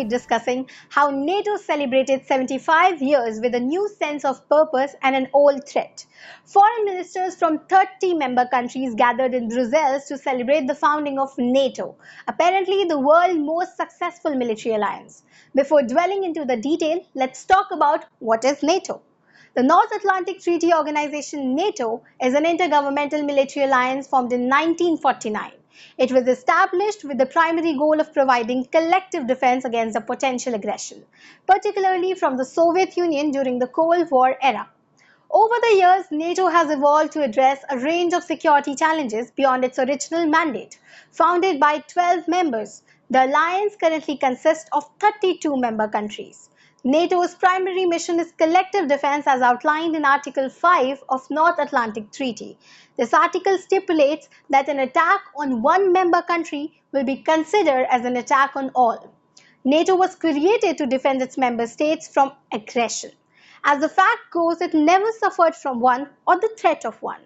be discussing how NATO celebrated 75 years with a new sense of purpose and an old threat. Foreign ministers from 30 member countries gathered in Brussels to celebrate the founding of NATO, apparently the world's most successful military alliance. Before dwelling into the detail, let's talk about what is NATO. The North Atlantic Treaty Organization (NATO) is an intergovernmental military alliance formed in 1949. It was established with the primary goal of providing collective defense against a potential aggression, particularly from the Soviet Union during the Cold War era. Over the years, NATO has evolved to address a range of security challenges beyond its original mandate. Founded by 12 members, the alliance currently consists of 32 member countries. NATO's primary mission is collective defense as outlined in Article 5 of North Atlantic Treaty. This article stipulates that an attack on one member country will be considered as an attack on all. NATO was created to defend its member states from aggression. As the fact goes, it never suffered from one or the threat of one.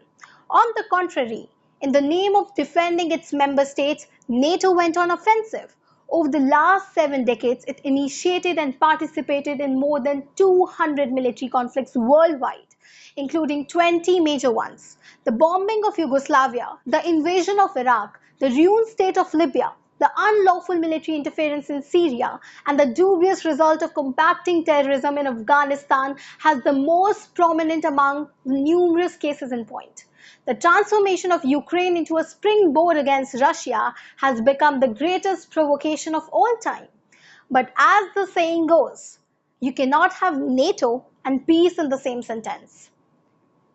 On the contrary, in the name of defending its member states, NATO went on offensive. Over the last 7 decades, it initiated and participated in more than 200 military conflicts worldwide, including 20 major ones. The bombing of Yugoslavia, the invasion of Iraq, the ruined state of Libya, the unlawful military interference in Syria, and the dubious result of combating terrorism in Afghanistan has the most prominent among numerous cases in point. The transformation of Ukraine into a springboard against Russia has become the greatest provocation of all time. But as the saying goes, you cannot have NATO and peace in the same sentence.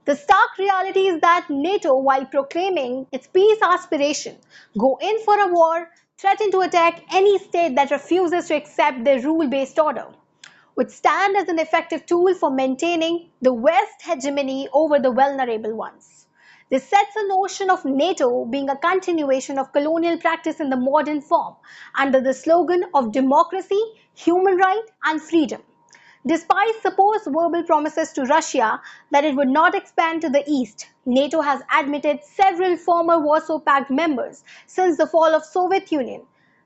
The stark reality is that NATO, while proclaiming its peace aspiration, go in for a war, threaten to attack any state that refuses to accept their rule-based order, would stand as an effective tool for maintaining the West hegemony over the vulnerable ones. This sets a notion of NATO being a continuation of colonial practice in the modern form, under the slogan of democracy, human rights, and freedom. Despite supposed verbal promises to Russia that it would not expand to the east, NATO has admitted several former Warsaw Pact members since the fall of Soviet Union.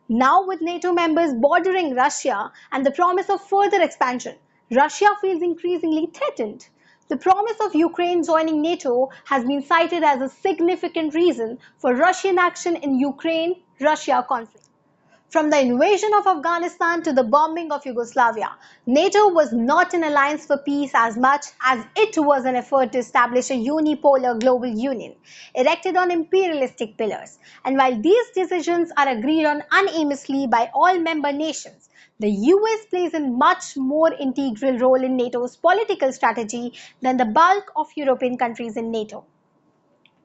Now with NATO members bordering Russia and the promise of further expansion, Russia feels increasingly threatened. The promise of Ukraine joining NATO has been cited as a significant reason for Russian action in Ukraine-Russia conflict. From the invasion of Afghanistan to the bombing of Yugoslavia, NATO was not an alliance for peace as much as it was an effort to establish a unipolar global union, erected on imperialistic pillars. And while these decisions are agreed on unanimously by all member nations, the US plays a much more integral role in NATO's political strategy than the bulk of European countries in NATO.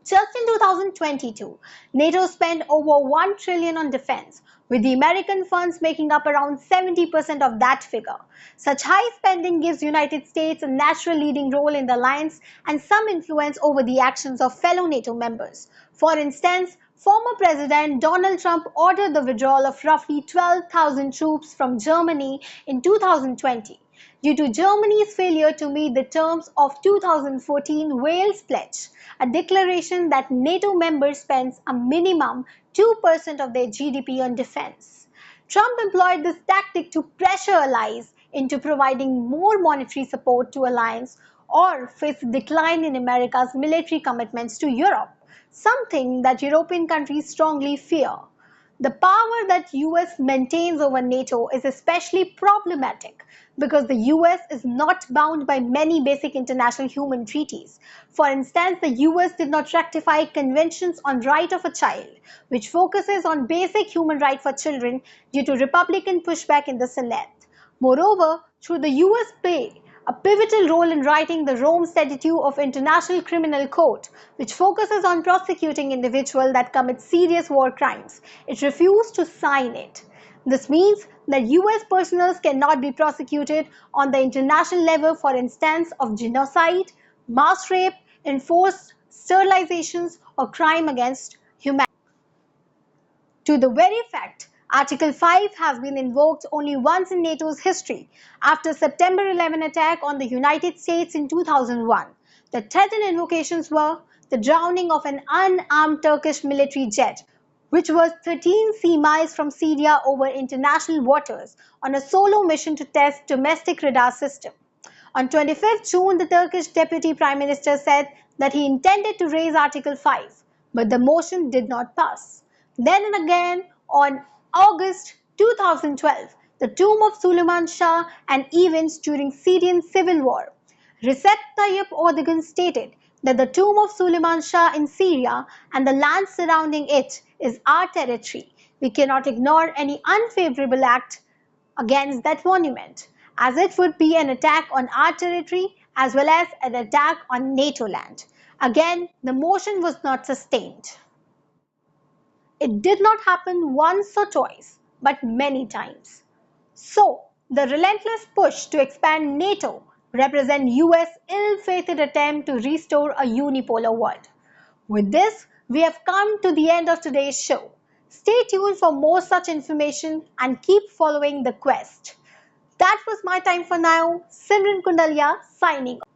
Just in 2022, NATO spent over $1 trillion on defense, with the American funds making up around 70% of that figure. Such high spending gives the United States a natural leading role in the alliance and some influence over the actions of fellow NATO members. For instance, former President Donald Trump ordered the withdrawal of roughly 12,000 troops from Germany in 2020 due to Germany's failure to meet the terms of 2014 Wales Pledge, a declaration that NATO members spend a minimum 2% of their GDP on defense. Trump employed this tactic to pressure allies into providing more monetary support to alliance or face a decline in America's military commitments to Europe, something that European countries strongly fear. The power that US maintains over NATO is especially problematic because the US is not bound by many basic international human treaties. For instance, the US did not ratify Conventions on Right of a Child, which focuses on basic human rights for children due to Republican pushback in the Senate. Moreover, through the US played a pivotal role in writing the Rome Statute of International Criminal Court, which focuses on prosecuting individuals that commit serious war crimes. It refused to sign it. This means that US personnel cannot be prosecuted on the international level, for instance, of genocide, mass rape, enforced sterilizations, or crime against humanity. To the very fact, Article 5 has been invoked only once in NATO's history, after September 11 attack on the United States in 2001. The threatened invocations were the drowning of an unarmed Turkish military jet, which was 13 sea miles from Syria over international waters on a solo mission to test domestic radar system. On 25th June, the Turkish Deputy Prime Minister said that he intended to raise Article 5, but the motion did not pass. Then and again, on August 2012, the tomb of Suleiman Shah and events during Syrian civil war. Recep Tayyip Erdogan stated that the tomb of Suleiman Shah in Syria and the land surrounding it is our territory. We cannot ignore any unfavorable act against that monument, as it would be an attack on our territory as well as an attack on NATO land. Again, the motion was not sustained. It did not happen once or twice, but many times. So, the relentless push to expand NATO represents US ill-fated attempt to restore a unipolar world. With this, we have come to the end of today's show. Stay tuned for more such information and keep following the quest. That was my time for now. Simran Kundalia signing off.